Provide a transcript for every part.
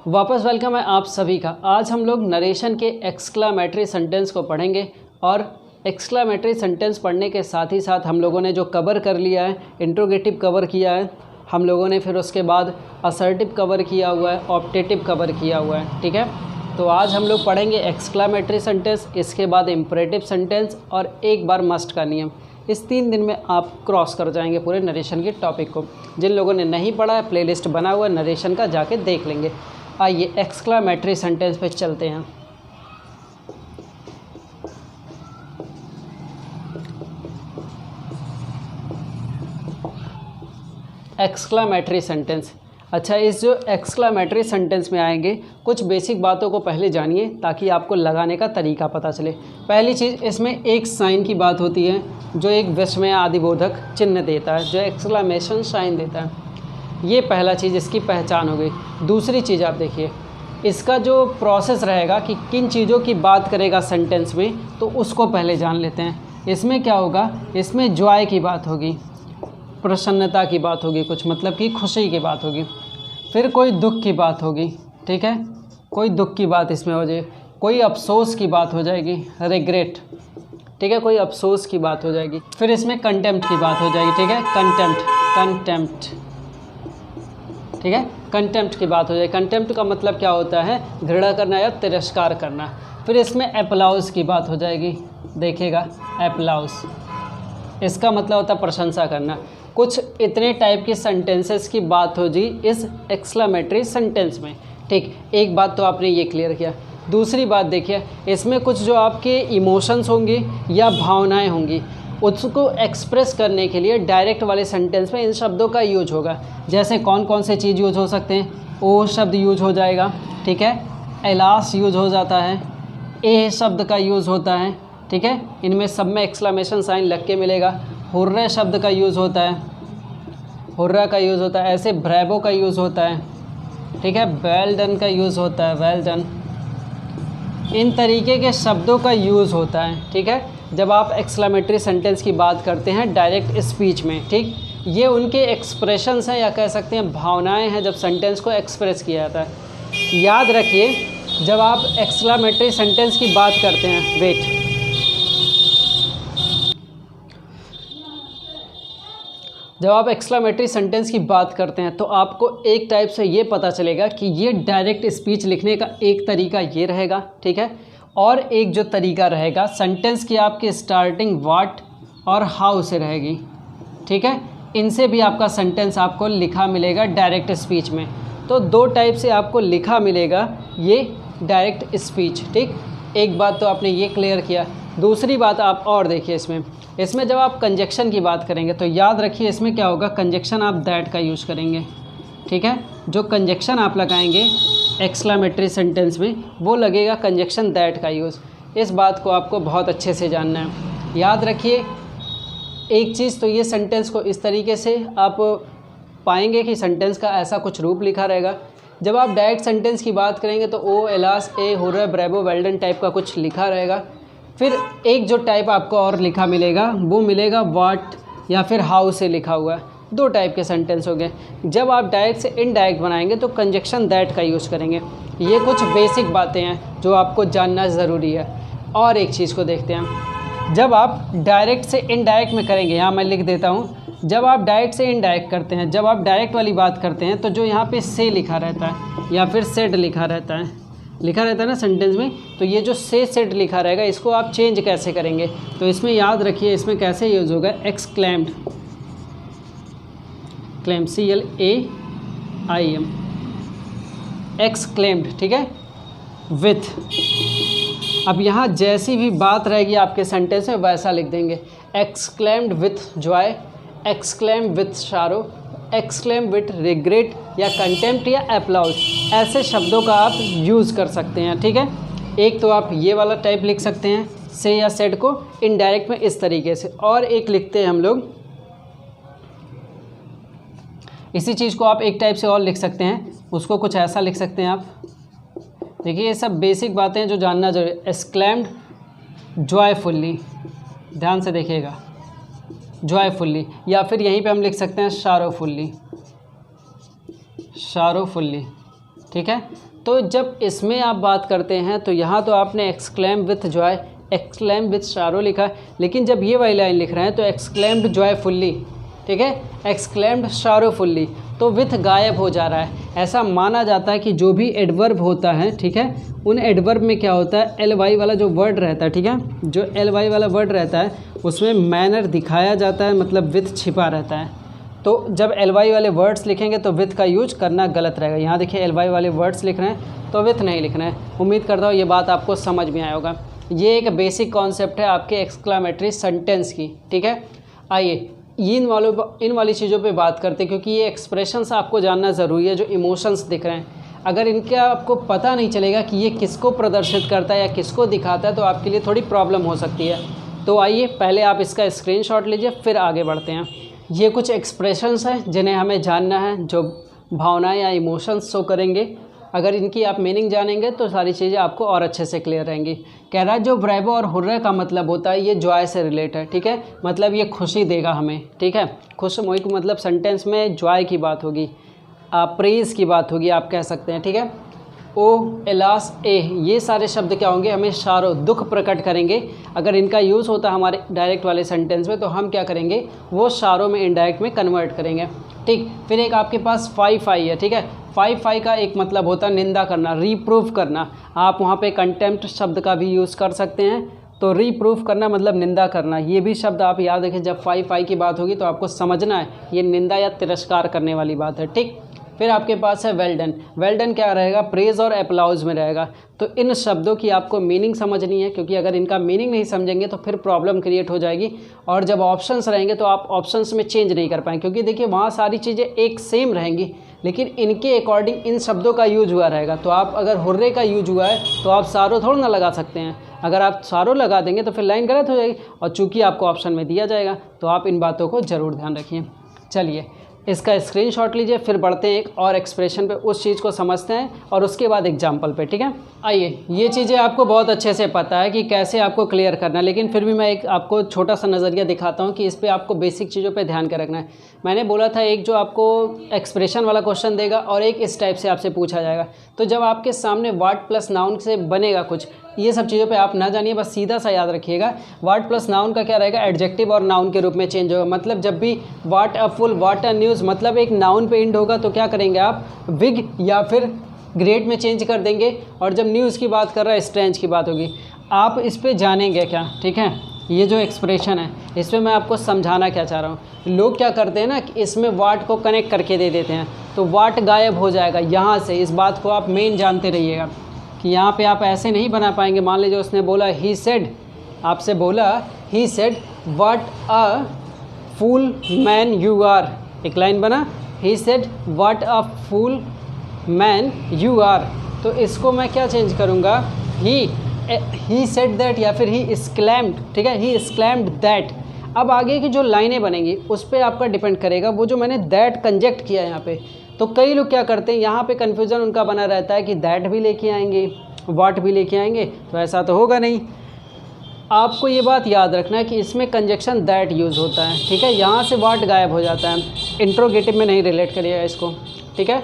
वापस वेलकम है आप सभी का। आज हम लोग नरेशन के एक्सक्लामेटरी सेंटेंस को पढ़ेंगे और एक्सक्लामेटरी सेंटेंस पढ़ने के साथ ही साथ हम लोगों ने जो कवर कर लिया है, इंट्रोगेटिव कवर किया है हम लोगों ने, फिर उसके बाद असर्टिव कवर किया हुआ है, ऑप्टेटिव कवर किया हुआ है। ठीक है, तो आज हम लोग पढ़ेंगे एक्सक्लामेटरी सेंटेंस, इसके बाद इम्परेटिव सेंटेंस और एक बार मस्ट का नियम। इस 3 दिन में आप क्रॉस कर जाएंगे पूरे नरेशन के टॉपिक को। जिन लोगों ने नहीं पढ़ा है, प्लेलिस्ट बना हुआ है नरेशन का, जाके देख लेंगे। आइए एक्सक्लामेटरी सेंटेंस पे चलते हैं। Exclamatory sentence. अच्छा, इस जो एक्सक्लामेटरी सेंटेंस में आएंगे, कुछ बेसिक बातों को पहले जानिए ताकि आपको लगाने का तरीका पता चले। पहली चीज़, इसमें एक साइन की बात होती है जो एक विस्मय आदिबोधक चिन्ह देता है, जो एक्सक्लामेशन साइन देता है। ये पहला चीज़ इसकी पहचान हो गई। दूसरी चीज़ आप देखिए, इसका जो प्रोसेस रहेगा कि किन चीज़ों की बात करेगा सेंटेंस में, तो उसको पहले जान लेते हैं। इसमें क्या होगा, इसमें जॉय की बात होगी, प्रसन्नता की बात होगी, कुछ मतलब कि खुशी की बात होगी। फिर कोई दुख की बात होगी, ठीक है, कोई दुख की बात इसमें हो जाए, कोई अफसोस की बात हो जाएगी, रिग्रेट, ठीक है, कोई अफसोस की बात हो जाएगी। फिर इसमें कंटेम्प्ट की बात हो जाएगी, ठीक है, कंटेम्प्ट, ठीक है, कंटेम्प्ट की बात हो जाए। कंटेम्प्ट का मतलब क्या होता है, घृणा करना या तिरस्कार करना। फिर इसमें एप्लाउस की बात हो जाएगी, देखिएगा एप्लाउस, इसका मतलब होता है प्रशंसा करना। कुछ इतने टाइप की सेंटेंसेस की बात हो जी इस एक्सक्लामेटरी सेंटेंस में। ठीक, एक बात तो आपने ये क्लियर किया। दूसरी बात देखिए, इसमें कुछ जो आपके इमोशंस होंगी या भावनाएं होंगी, उसको एक्सप्रेस करने के लिए डायरेक्ट वाले सेंटेंस में इन शब्दों का यूज होगा। जैसे कौन कौन से चीज़ यूज हो सकते हैं, ओ शब्द यूज हो जाएगा, ठीक है, एलास यूज हो जाता है, ए शब्द का यूज़ होता है, ठीक है, इनमें सब में एक्सक्लामेशन साइन लग के मिलेगा। हुर्रे शब्द का यूज़ होता है, हुर्रा का यूज़ होता है, ऐसे ब्रेवो का यूज़ होता है, ठीक है, वेल डन का यूज़ होता है, वेल डन, इन तरीके के शब्दों का यूज़ होता है। ठीक है, जब आप एक्सक्लामेटरी सेंटेंस की बात करते हैं डायरेक्ट स्पीच में, ठीक, ये उनके एक्सप्रेशंस हैं या कह सकते हैं भावनाएं हैं जब सेंटेंस को एक्सप्रेस किया जाता है। याद रखिए, जब आप एक्सक्लामेटरी सेंटेंस की बात करते हैं, जब आप एक्सक्लामेटरी सेंटेंस की बात करते हैं तो आपको एक टाइप से ये पता चलेगा कि ये डायरेक्ट स्पीच लिखने का एक तरीका ये रहेगा, ठीक है, और एक जो तरीका रहेगा सेंटेंस की आपकी स्टार्टिंग व्हाट और हाउ से रहेगी, ठीक है, इनसे भी आपका सेंटेंस आपको लिखा मिलेगा डायरेक्ट स्पीच में। तो 2 टाइप से आपको लिखा मिलेगा ये डायरेक्ट स्पीच। ठीक, एक बात तो आपने ये क्लियर किया। दूसरी बात आप और देखिए, इसमें जब आप कंजक्शन की बात करेंगे तो याद रखिए इसमें क्या होगा, कंजक्शन आप दैट का यूज़ करेंगे, ठीक है, जो कंजक्शन आप लगाएंगे एक्सक्लामेटरी सेंटेंस में वो लगेगा कंजक्शन दैट का यूज़। इस बात को आपको बहुत अच्छे से जानना है। याद रखिए एक चीज़ तो, ये सेंटेंस को इस तरीके से आप पाएंगे कि सेंटेंस का ऐसा कुछ रूप लिखा रहेगा। जब आप डायरेक्ट सेंटेंस की बात करेंगे तो ओ, एलास, ए, हुर्रा, ब्रेवो, वेल्डन टाइप का कुछ लिखा रहेगा। फिर एक जो टाइप आपको और लिखा मिलेगा वो मिलेगा व्हाट या फिर हाउ से लिखा हुआ है। 2 टाइप के सेंटेंस हो गए। जब आप डायरेक्ट से इनडायरेक्ट बनाएंगे तो कंजक्शन दैट का यूज़ करेंगे। ये कुछ बेसिक बातें हैं जो आपको जानना ज़रूरी है। और एक चीज़ को देखते हैं, जब आप डायरेक्ट से इनडायरेक्ट में करेंगे, यहाँ मैं लिख देता हूँ, जब आप डायरेक्ट से इनडायरेक्ट करते हैं, जब आप डायरेक्ट वाली बात करते हैं तो जो यहाँ पे से लिखा रहता है या फिर सेड लिखा रहता है ना सेंटेंस में, तो ये जो से सेड लिखा रहेगा इसको आप चेंज कैसे करेंगे, तो इसमें याद रखिए इसमें कैसे यूज़ होगा, एक्सक्लेम्ड, क्लेम, CLAIM, एक्सक्लेम्ड, ठीक है, विथ। अब यहाँ जैसी भी बात रहेगी आपके सेंटेंस में वैसा लिख देंगे, exclaimed with joy, exclaim with sorrow, exclaim with regret या कंटेम्प्ट या एप्लाउज, ऐसे शब्दों का आप यूज़ कर सकते हैं। ठीक है, एक तो आप ये वाला टाइप लिख सकते हैं से या सेड को इनडायरेक्ट में इस तरीके से, और एक लिखते हैं हम लोग, इसी चीज़ को आप एक टाइप से और लिख सकते हैं, उसको कुछ ऐसा लिख सकते हैं आप। देखिए ये सब बेसिक बातें हैं जो जानना जरूरी है। एक्सक्लेम्ड जॉयफुल्ली, ध्यान से देखिएगा, जॉयफुल्ली, या फिर यहीं पे हम लिख सकते हैं शारोफुल्ली, ठीक है। तो जब इसमें आप बात करते हैं तो यहाँ तो आपने exclaim with joy, exclaim with sorrow लिखा है, लेकिन जब ये वाली लाइन लिख रहे हैं तो एक्सक्लेम्ड जॉयफुल्ली, ठीक है, एक्सक्लेम्ड शारोफुल्ली, तो विथ गायब हो जा रहा है। ऐसा माना जाता है कि जो भी एडवर्ब होता है, ठीक है, उन एडवर्ब में क्या होता है, एल वाई वाला जो वर्ड रहता है, ठीक है, जो एल वाई वाला वर्ड रहता है उसमें मैनर दिखाया जाता है, मतलब विथ छिपा रहता है। तो जब एल वाई वाले वर्ड्स लिखेंगे तो विथ का यूज करना गलत रहेगा। यहाँ देखिए एल वाई वाले वर्ड्स लिख रहे हैं तो विथ नहीं लिखना है। उम्मीद करता हूँ ये बात आपको समझ में आया होगा। ये एक बेसिक कॉन्सेप्ट है आपके एक्सक्लामेटरी सेंटेंस की, ठीक है। आइए इन वाली चीज़ों पे बात करते हैं, क्योंकि ये एक्सप्रेशंस आपको जानना ज़रूरी है। जो इमोशंस दिख रहे हैं, अगर इनका आपको पता नहीं चलेगा कि ये किसको प्रदर्शित करता है या किसको दिखाता है तो आपके लिए थोड़ी प्रॉब्लम हो सकती है। तो आइए पहले आप इसका स्क्रीनशॉट लीजिए, फिर आगे बढ़ते हैं। ये कुछ एक्सप्रेशंस हैं जिन्हें हमें जानना है, जो भावनाएँ या इमोशंस शो करेंगे। अगर इनकी आप मीनिंग जानेंगे तो सारी चीज़ें आपको और अच्छे से क्लियर रहेंगी। कह रहा है जो ब्रेवो और हुर्रे का मतलब होता है ये जॉय से रिलेट है, ठीक है, मतलब ये खुशी देगा हमें, ठीक है। खुश मोई को मतलब सेंटेंस में जॉय की बात होगी, प्रेज़ की बात होगी, आप कह सकते हैं, ठीक है। ओ एलास ए, ये सारे शब्द क्या होंगे, हमें शारो दुख प्रकट करेंगे। अगर इनका यूज़ होता हमारे डायरेक्ट वाले सेंटेंस में तो हम क्या करेंगे, वो शारो में इनडायरेक्ट में कन्वर्ट करेंगे, ठीक। फिर एक आपके पास फाइव आई है, ठीक है। फाइव आई का एक मतलब होता है निंदा करना, रीप्रूफ करना। आप वहाँ पे कंटेम्प्ट शब्द का भी यूज़ कर सकते हैं। तो रीप्रूफ करना मतलब निंदा करना। ये भी शब्द आप याद रखें, जब फाइव आई की बात होगी तो आपको समझना है ये निंदा या तिरस्कार करने वाली बात है, ठीक। फिर आपके पास है वेल डन। वेल डन क्या रहेगा, प्रेज़ और एप्लाउज में रहेगा। तो इन शब्दों की आपको मीनिंग समझनी है, क्योंकि अगर इनका मीनिंग नहीं समझेंगे तो फिर प्रॉब्लम क्रिएट हो जाएगी। और जब ऑप्शंस रहेंगे तो आप ऑप्शंस में चेंज नहीं कर पाएंगे, क्योंकि देखिए वहाँ सारी चीज़ें एक सेम रहेंगी, लेकिन इनके अकॉर्डिंग इन शब्दों का यूज हुआ रहेगा। तो आप अगर हुर्रे का यूज हुआ है तो आप सारो थोड़ा ना लगा सकते हैं। अगर आप सारो लगा देंगे तो फिर लाइन गलत हो जाएगी, और चूंकि आपको ऑप्शन में दिया जाएगा तो आप इन बातों को ज़रूर ध्यान रखिए। चलिए इसका स्क्रीनशॉट लीजिए, फिर बढ़ते हैं एक और एक्सप्रेशन पे, उस चीज़ को समझते हैं और उसके बाद एग्जाम्पल पे, ठीक है। आइए, ये चीज़ें आपको बहुत अच्छे से पता है कि कैसे आपको क्लियर करना है, लेकिन फिर भी मैं एक आपको छोटा सा नज़रिया दिखाता हूँ कि इस पर आपको बेसिक चीज़ों पे ध्यान के रखना है। मैंने बोला था एक जो आपको एक्सप्रेशन वाला क्वेश्चन देगा और एक इस टाइप से आपसे पूछा जाएगा। तो जब आपके सामने वाट प्लस नाउन से बनेगा कुछ, ये सब चीज़ों पे आप ना जानिए, बस सीधा सा याद रखिएगा। वाट प्लस नाउन का क्या रहेगा, एडजेक्टिव और नाउन के रूप में चेंज होगा। मतलब जब भी वाट a full, watt a news, मतलब एक नाउन पे इंड होगा तो क्या करेंगे आप, विग या फिर ग्रेट में चेंज कर देंगे। और जब न्यूज़ की बात कर रहा है, स्ट्रेंज की बात होगी। आप इस पे जानेंगे क्या, ठीक है। ये जो एक्सप्रेशन है इस पर मैं आपको समझाना क्या चाह रहा हूँ। लोग क्या करते हैं ना कि इसमें वाट को कनेक्ट करके दे देते हैं, तो वाट गायब हो जाएगा यहाँ से। इस बात को आप मेन जानते रहिएगा कि यहाँ पे आप ऐसे नहीं बना पाएंगे। मान लीजिए उसने बोला ही सेड, आपसे बोला he said what a fool man you are, एक लाइन बना, he said what a fool man you are. तो इसको मैं क्या चेंज करूँगा, ही सेड दैट या फिर ही एक्सक्लेम्ड, ठीक है, ही एक्सक्लेम्ड दैट। अब आगे की जो लाइनें बनेंगी उस पर आपका डिपेंड करेगा, वो जो मैंने दैट कंजेक्ट किया है यहाँ पे। तो कई लोग क्या करते हैं, यहाँ पे कन्फ्यूज़न उनका बना रहता है कि दैट भी लेके आएंगे, वाट भी लेके आएंगे, तो ऐसा तो होगा नहीं। आपको ये बात याद रखना है कि इसमें कंजक्शन दैट यूज़ होता है, ठीक है। यहाँ से वाट गायब हो जाता है, इंट्रोगेटिव में नहीं रिलेट करिएगा इसको, ठीक है।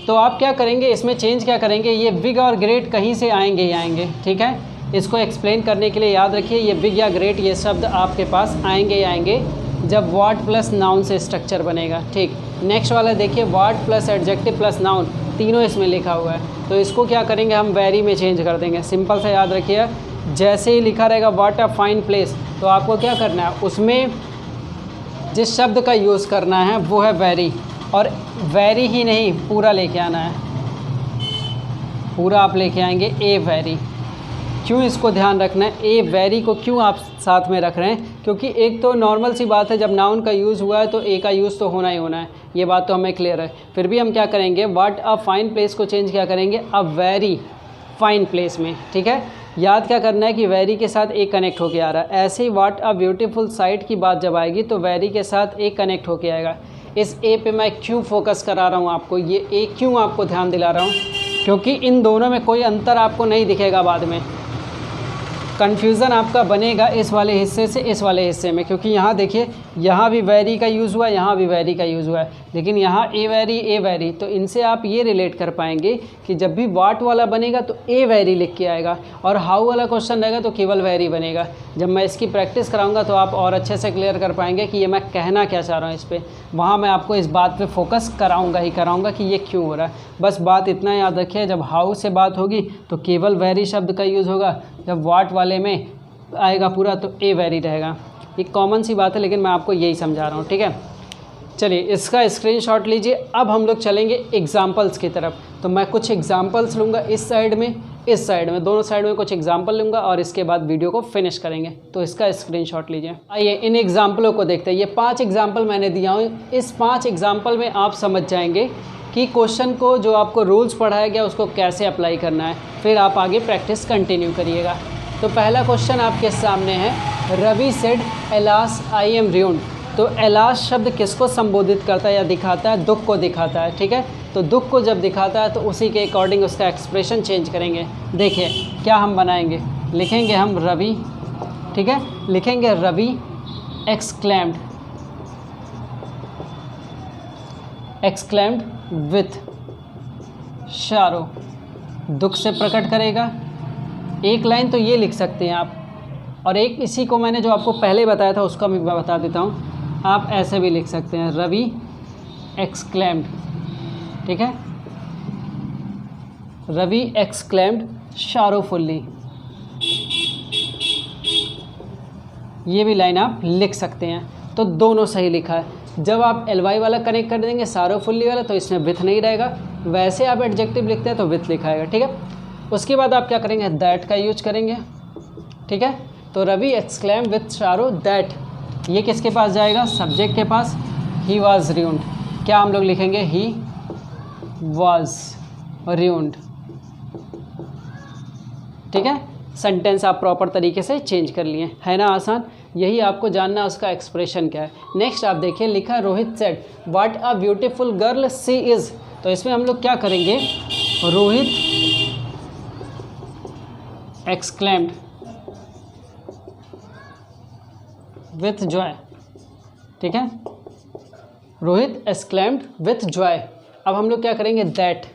तो आप क्या करेंगे, इसमें चेंज क्या करेंगे, ये विग और ग्रेट कहीं से आएंगे ही आएंगे, ठीक है। इसको एक्सप्लेन करने के लिए याद रखिए, ये विग या ग्रेट ये शब्द आपके पास आएंगे ही आएंगे जब वाट प्लस नाउन से स्ट्रक्चर बनेगा, ठीक। नेक्स्ट वाला देखिए, वाट प्लस एडजेक्टिव प्लस नाउन, तीनों इसमें लिखा हुआ है। तो इसको क्या करेंगे, हम वेरी में चेंज कर देंगे। सिंपल सा याद रखिए, जैसे ही लिखा रहेगा वाट अ फाइन प्लेस, तो आपको क्या करना है, उसमें जिस शब्द का यूज़ करना है वो है वेरी। और वेरी ही नहीं, पूरा लेके आना है, पूरा आप लेके आएंगे ए वेरी। क्यों इसको ध्यान रखना है, ए वेरी को क्यों आप साथ में रख रहे हैं, क्योंकि एक तो नॉर्मल सी बात है, जब नाउन का यूज़ हुआ है तो ए का यूज़ तो होना ही होना है, ये बात तो हमें क्लियर है। फिर भी हम क्या करेंगे, व्हाट अ फाइन प्लेस को चेंज क्या करेंगे, अ वेरी फाइन प्लेस में, ठीक है। याद क्या करना है कि वेरी के साथ ए कनेक्ट होके आ रहा है। ऐसे ही व्हाट अ ब्यूटीफुल साइट की बात जब आएगी तो वेरी के साथ ए कनेक्ट होके आएगा। इस ए पे मैं क्यों फोकस करा रहा हूँ आपको, ये ए क्यों आपको ध्यान दिला रहा हूँ, क्योंकि इन दोनों में कोई अंतर आपको नहीं दिखेगा बाद में। कन्फ्यूज़न आपका बनेगा इस वाले हिस्से से इस वाले हिस्से में, क्योंकि यहाँ देखिए यहाँ भी वेरी का यूज़ हुआ, यहाँ भी वेरी का यूज़ हुआ है, लेकिन यहाँ ए वेरी, तो इनसे आप ये रिलेट कर पाएंगे कि जब भी वाट वाला बनेगा तो ए वेरी लिख के आएगा, और हाउ वाला क्वेश्चन रहेगा तो केवल वेरी बनेगा। जब मैं इसकी प्रैक्टिस कराऊंगा तो आप और अच्छे से क्लियर कर पाएंगे कि ये मैं कहना क्या चाह रहा हूँ। इस पर वहाँ मैं आपको इस बात पर फोकस कराऊँगा कि ये क्यों हो रहा है। बस बात इतना याद रखिए, जब हाउ से बात होगी तो केवल वेरी शब्द का यूज़ होगा, जब वाट वाले में आएगा पूरा तो ए वेरी रहेगा। ये कॉमन सी बात है, लेकिन मैं आपको यही समझा रहा हूँ, ठीक है। चलिए इसका स्क्रीनशॉट लीजिए। अब हम लोग चलेंगे एग्जाम्पल्स की तरफ। तो मैं कुछ एग्जाम्पल्स लूँगा इस साइड में, इस साइड में, दोनों साइड में कुछ एग्जाम्पल लूँगा और इसके बाद वीडियो को फिनिश करेंगे। तो इसका स्क्रीनशॉट लीजिए। आइए इन एग्जाम्पलों को देखते हैं। ये 5 एग्जाम्पल मैंने दिया हूँ। इस 5 एग्जाम्पल में आप समझ जाएंगे कि क्वेश्चन को जो आपको रूल्स पढ़ाया गया उसको कैसे अप्लाई करना है, फिर आप आगे प्रैक्टिस कंटिन्यू करिएगा। तो पहला क्वेश्चन आपके सामने है, Ravi said alas I am ruined. तो एलास शब्द किसको संबोधित करता है या दिखाता है? दुख को दिखाता है, ठीक है। तो दुख को जब दिखाता है तो उसी के अकॉर्डिंग उसका एक्सप्रेशन चेंज करेंगे। देखिए क्या हम बनाएंगे, लिखेंगे हम रवि, ठीक है, लिखेंगे रवि एक्सक्लेम्ड विथ शारो, दुख से प्रकट करेगा। एक लाइन तो ये लिख सकते हैं आप, और एक इसी को मैंने जो आपको पहले बताया था उसका भी मैं बता देता हूँ। आप ऐसे भी लिख सकते हैं, रवि एक्सक्लेम्ड, ठीक है, रवि एक्सक्लेम्ड शारोफुल्ली, ये भी लाइन आप लिख सकते हैं। तो दोनों सही लिखा है। जब आप एलवाई वाला कनेक्ट कर देंगे शारोफुल्ली वाला तो इसमें विथ नहीं रहेगा, वैसे आप एडजेक्टिव लिखते हैं तो विथ लिखा आएगा, ठीक है। उसके बाद आप क्या करेंगे, दैट का यूज करेंगे, ठीक है। तो रवि एक्सक्लेम विथ शारो दैट, ये किसके पास जाएगा? सब्जेक्ट के पास। ही वॉज र्यून्ड, क्या हम लोग लिखेंगे? ही वॉज र्यून्ड, ठीक है। सेंटेंस आप प्रॉपर तरीके से चेंज कर लिए, है ना आसान। यही आपको जानना है उसका एक्सप्रेशन क्या है। नेक्स्ट आप देखिए, लिखा Rohit said what a beautiful girl she is. तो इसमें हम लोग क्या करेंगे, रोहित एक्सक्लेम्ड विथ जॉय, ठीक है, रोहित एक्सक्लेम्ड विथ जॉय। अब हम लोग क्या करेंगे, दैट।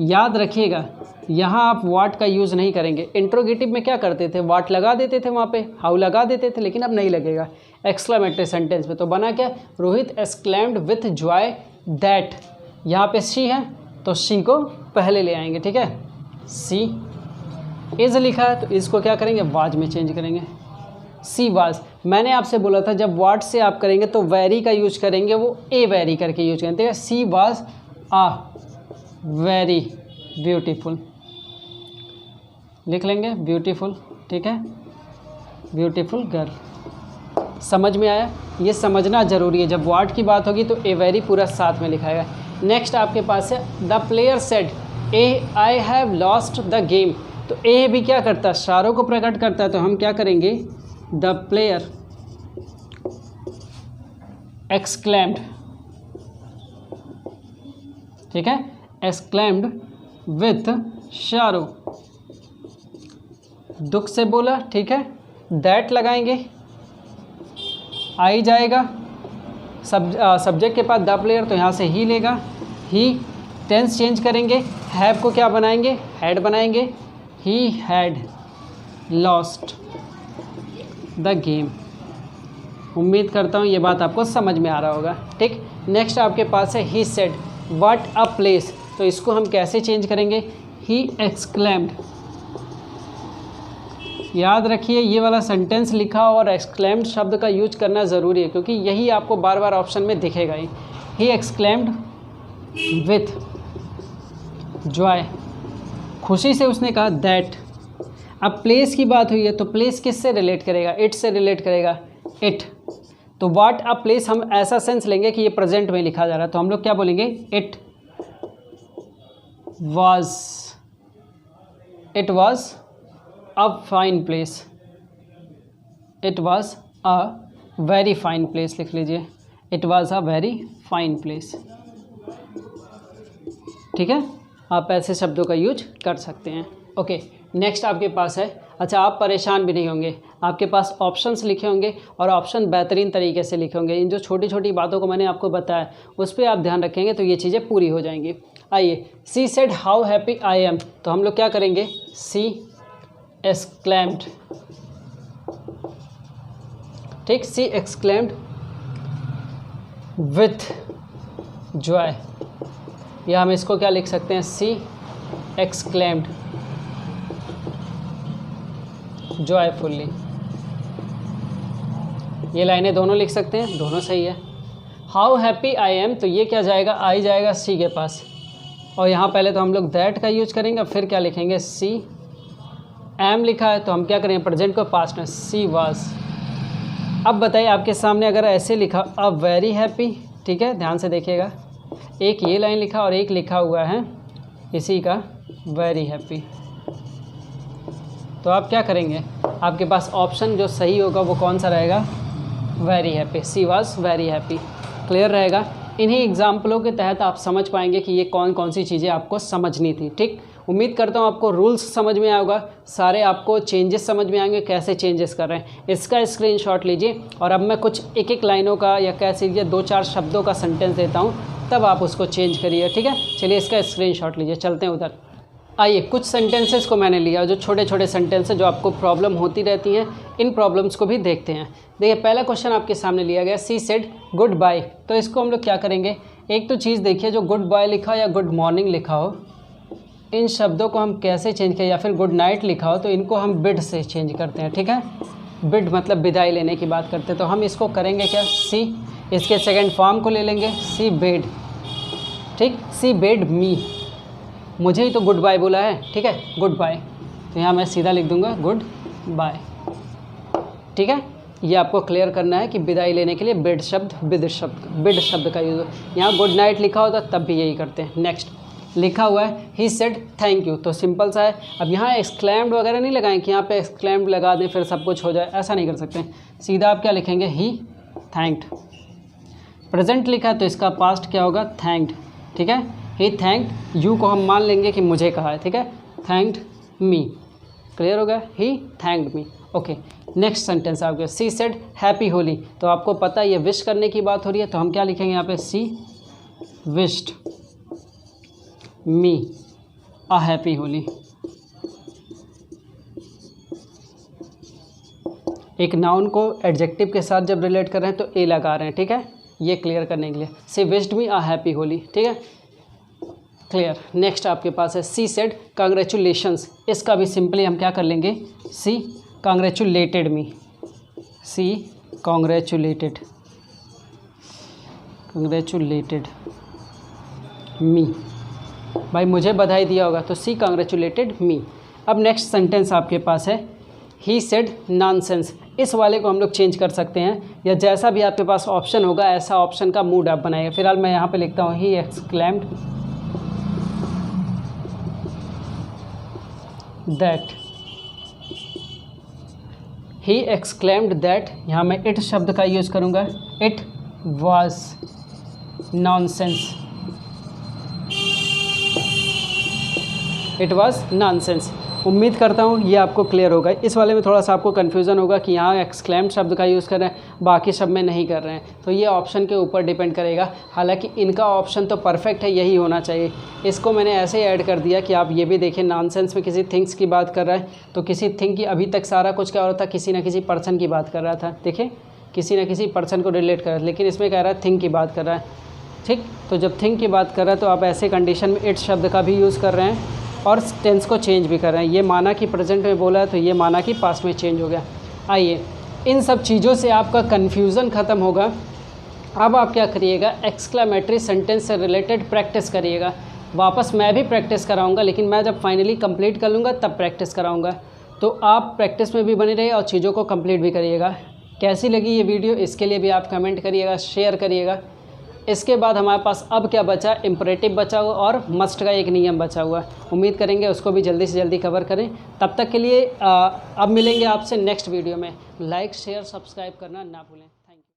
याद रखिएगा यहाँ आप वाट का यूज़ नहीं करेंगे। इंट्रोगेटिव में क्या करते थे, वाट लगा देते थे, वहाँ पे हाउ लगा देते थे, लेकिन अब नहीं लगेगा एक्सक्लेमेटरी सेंटेंस में। तो बना क्या, Rohit exclaimed with Joy that. यहाँ पे शी है तो शी को पहले ले आएंगे, ठीक है। सी इज़ लिखा है तो इसको क्या करेंगे, वाज में चेंज करेंगे, सी वाज। मैंने आपसे बोला था जब वाट से आप करेंगे तो वेरी का यूज करेंगे, वो ए वेरी करके यूज करते हैं। She was a very beautiful, लिख लेंगे ब्यूटीफुल, ठीक है, ब्यूटीफुल गर्ल। समझ में आया? ये समझना ज़रूरी है, जब वाट की बात होगी तो ए वेरी पूरा साथ में लिखाएगा। नेक्स्ट आपके पास है, the player said A I have lost the game. तो ए भी क्या करता है, शारों को प्रकट करता है। तो हम क्या करेंगे, द प्लेयर एक्सक्लेम्ड, ठीक है, एक्सक्लेम्ड विथ शारो, दुख से बोला, ठीक है। दैट लगाएंगे, आई जाएगा सब्जेक्ट के पास द प्लेयर, तो यहाँ से ही लेगा, ही। टेंस चेंज करेंगे, हैव को क्या बनाएंगे, हैड बनाएंगे, he had lost the game. उम्मीद करता हूँ ये बात आपको समझ में आ रहा होगा, ठीक। नेक्स्ट आपके पास है, ही सेड व्हाट अ प्लेस। तो इसको हम कैसे चेंज करेंगे, ही एक्सक्लेम्ड। याद रखिए ये वाला सेंटेंस लिखा और एक्सक्लेम्ड शब्द का यूज करना ज़रूरी है, क्योंकि यही आपको बार बार ऑप्शन में दिखेगा ही एक्सक्लेम्ड विथ जॉय, खुशी से उसने कहा दैट। अब प्लेस की बात हुई है तो प्लेस किससे रिलेट करेगा, इट से रिलेट करेगा, इट। तो व्हाट अ प्लेस हम ऐसा सेंस लेंगे कि ये प्रेजेंट में लिखा जा रहा है, तो हम लोग क्या बोलेंगे, it was a fine place, it was a very fine place, लिख लीजिए, it was a very fine place, ठीक है। आप ऐसे शब्दों का यूज कर सकते हैं। ओके, नेक्स्ट आपके पास है, अच्छा, आप परेशान भी नहीं होंगे, आपके पास ऑप्शंस लिखे होंगे और ऑप्शन बेहतरीन तरीके से लिखे होंगे। इन जो छोटी छोटी बातों को मैंने आपको बताया उस पर आप ध्यान रखेंगे तो ये चीज़ें पूरी हो जाएंगी। आइए, she said how happy I am, तो हम लोग क्या करेंगे, सी एक्सक्लेम्ड, ठीक, सी एक्सक्लेम्ड विथ जॉय, या हम इसको क्या लिख सकते हैं, सी एक्सक्लेम्ड जॉयफुली। ये लाइनें दोनों लिख सकते हैं, दोनों सही है। हाउ हैप्पी आई एम, तो ये क्या जाएगा, आई जाएगा सी के पास, और यहाँ पहले तो हम लोग दैट का यूज करेंगे, फिर क्या लिखेंगे, सी एम लिखा है तो हम क्या करेंगे, प्रेजेंट को पास्ट में, सी वाज। अब बताइए आपके सामने अगर ऐसे लिखा, अब वेरी हैप्पी, ठीक है, ध्यान से देखिएगा, एक ये लाइन लिखा और एक लिखा हुआ है इसी का वेरी हैप्पी, तो आप क्या करेंगे, आपके पास ऑप्शन जो सही होगा वो कौन सा रहेगा, very happy, she was very happy. Clear रहेगा। इन्हीं एग्जाम्पलों के तहत आप समझ पाएंगे कि ये कौन कौन सी चीज़ें आपको समझनी थी। ठीक, उम्मीद करता हूँ आपको रूल्स समझ में आया होगा, सारे आपको चेंजेस समझ में आएंगे, कैसे चेंजेस कर रहे हैं। इसका स्क्रीनशॉट लीजिए और अब मैं कुछ एक एक लाइनों का या कैसे लीजिए 2-4 शब्दों का सेंटेंस देता हूँ, तब आप उसको चेंज करिए। ठीक है, चलिए इसका स्क्रीनशॉट लीजिए, चलते हैं उधर। आइए, कुछ सेंटेंसेस को मैंने लिया, जो छोटे छोटे सेंटेंस जो आपको प्रॉब्लम होती रहती हैं, इन प्रॉब्लम्स को भी देखते हैं। देखिए, पहला क्वेश्चन आपके सामने लिया गया, सी सेड गुड बाय, तो इसको हम लोग क्या करेंगे, एक तो चीज़ देखिए, जो गुड बाय लिखा हो या गुड मॉर्निंग लिखा हो, इन शब्दों को हम कैसे चेंज करें, या फिर गुड नाइट लिखा हो तो इनको हम बिड से चेंज करते हैं। ठीक है, बिड मतलब विदाई लेने की बात करते हैं, तो हम इसको करेंगे क्या, सी, इसके सेकेंड फॉर्म को ले लेंगे, सी बेड। ठीक, सी बेड मी, मुझे ही तो गुड बाय बोला है, ठीक है, गुड बाय, तो यहाँ मैं सीधा लिख दूंगा गुड बाय। ठीक है, ये आपको क्लियर करना है कि विदाई लेने के लिए बिड शब्द का यूज़, यहाँ गुड नाइट लिखा होता तब भी यही करते हैं। नेक्स्ट लिखा हुआ है ही सेड थैंक यू, तो सिंपल सा है। अब यहाँ एक्सक्लेम्ड वगैरह नहीं लगाएं कि यहाँ पे एक्सक्लेम्ड लगा दें फिर सब कुछ हो जाए, ऐसा नहीं कर सकते। सीधा आप क्या लिखेंगे, ही थैंक्ड। प्रेजेंट लिखा है तो इसका पास्ट क्या होगा, थैंक्ड। ठीक है, ही थैंक्ड यू को हम मान लेंगे कि मुझे कहा है। ठीक है, थैंक्ड मी, क्लियर हो गया, he thanked me. Okay, next sentence आ गया, सी सेड हैप्पी होली, तो आपको पता है ये विश करने की बात हो रही है, तो हम क्या लिखेंगे यहाँ पे, she wished me a happy Holi. एक नाउन को एडजेक्टिव के साथ जब रिलेट कर रहे हैं तो ए लगा रहे हैं। ठीक है, ये क्लियर करने के लिए, she wished me a happy Holi. ठीक है, क्लियर। नेक्स्ट आपके पास है सी सेड कांग्रेचुलेशंस, इसका भी सिंपली हम क्या कर लेंगे, सी कांग्रेचुलेटेड मी, सी कांग्रेचुलेटेड मी, भाई मुझे बधाई दिया होगा तो सी कांग्रेचुलेटेड मी। अब नेक्स्ट सेंटेंस आपके पास है ही सेड नॉनसेंस, इस वाले को हम लोग चेंज कर सकते हैं, या जैसा भी आपके पास ऑप्शन होगा ऐसा ऑप्शन का मूड आप बनाइए। फिलहाल मैं यहाँ पे लिखता हूँ he exclaimed that, he exclaimed that, यहाँ मैं इट शब्द का यूज़ करूँगा, it was nonsense, it was nonsense. उम्मीद करता हूँ ये आपको क्लियर होगा। इस वाले में थोड़ा सा आपको कन्फ्यूज़न होगा कि यहाँ एक्सक्लेम्ड शब्द का यूज़ कर रहे हैं, बाकी शब्द में नहीं कर रहे हैं, तो ये ऑप्शन के ऊपर डिपेंड करेगा। हालांकि इनका ऑप्शन तो परफेक्ट है, यही होना चाहिए। इसको मैंने ऐसे ही ऐड कर दिया कि आप ये भी देखें, नॉनसेंस में किसी थिंग्स की बात कर रहा है, तो किसी थिंग की, अभी तक सारा कुछ क्या हो रहा था, किसी न किसी पर्सन की बात कर रहा था। देखिए, किसी न किसी पर्सन को रिलेट कर रहा है, लेकिन इसमें कह रहा है थिंग की बात कर रहा है। ठीक, तो जब थिंग की बात कर रहा है तो आप ऐसे कंडीशन में इट शब्द का भी यूज़ कर रहे हैं और टेंस को चेंज भी कर रहे हैं। ये माना कि प्रेजेंट में बोला है तो ये माना कि पास्ट में चेंज हो गया। आइए, इन सब चीज़ों से आपका कन्फ्यूज़न ख़त्म होगा। अब आप क्या करिएगा, एक्सक्लेमेटरी सेंटेंस से रिलेटेड प्रैक्टिस करिएगा। वापस मैं भी प्रैक्टिस कराऊंगा, लेकिन मैं जब फाइनली कंप्लीट कर लूँगा तब प्रैक्टिस कराऊंगा, तो आप प्रैक्टिस में भी बने रहिए और चीज़ों को कंप्लीट भी करिएगा। कैसी लगी ये वीडियो, इसके लिए भी आप कमेंट करिएगा, शेयर करिएगा। इसके बाद हमारे पास अब क्या बचा, इम्परेटिव बचा हुआ और मस्ट का एक नियम बचा हुआ। उम्मीद करेंगे उसको भी जल्दी से जल्दी कवर करें। तब तक के लिए अब मिलेंगे आपसे नेक्स्ट वीडियो में। लाइक शेयर सब्सक्राइब करना ना भूलें।